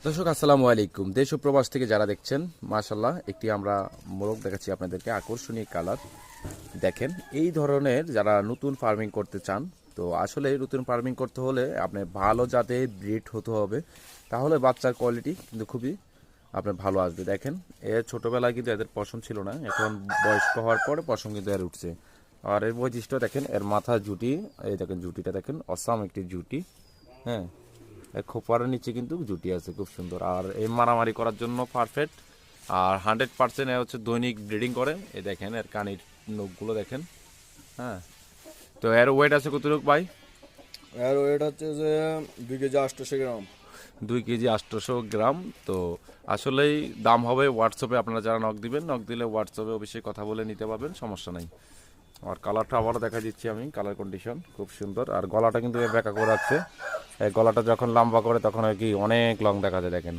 দর্শক আসসালামু আলাইকুম। দেশ ও প্রবাস থেকে যারা দেখছেন, মাশাল্লাহ একটি আমরা মোরগ দেখাচ্ছি আপনাদেরকে, আকর্ষণীয় কালার। দেখেন, এই ধরনের যারা নতুন ফার্মিং করতে চান, তো আসলে নতুন ফার্মিং করতে হলে আপনার ভালো জাতের ব্রিড হতে হবে, তাহলে বাচ্চার কোয়ালিটি কিন্তু খুবই আপনার ভালো আসবে। দেখেন, এর ছোটোবেলায় কিন্তু এদের পশম ছিল না, এখন বয়স্ক হওয়ার পরে পশম কিন্তু এর উঠছে। আর এর বৈশিষ্ট্য দেখেন, এর মাথা জুটি, এই দেখেন জুটিটা দেখেন, অসাম একটি জুটি। হ্যাঁ, খোপারের নিচে কিন্তু জুটি আছে, খুব সুন্দর। আর এই মারামারি করার জন্য পারফেক্ট। আর 100% এ হচ্ছে দৈনিক ব্রিডিং করে। এই দেখেন এর কানের নখগুলো দেখেন। হ্যাঁ, তো এর ওয়েট আছে কতটুকু ভাই? এর ওয়েট হচ্ছে যে 2 কেজি 800 গ্রাম। 2 কেজি 800 গ্রাম। তো আসলেই দাম হবে হোয়াটসঅ্যাপে, আপনারা যারা নক দিবেন, নক দিলে হোয়াটসঅ্যাপে অবশ্যই কথা বলে নিতে পারবেন, সমস্যা নাই। আর কালারটা আবারও দেখা দিচ্ছি আমি, কালার কন্ডিশন খুব সুন্দর। আর গলাটা কিন্তু বেঁকা করে আছে, এই গলাটা যখন লম্বা করে তখন আর কি অনেক লং দেখা যায় দেখেন।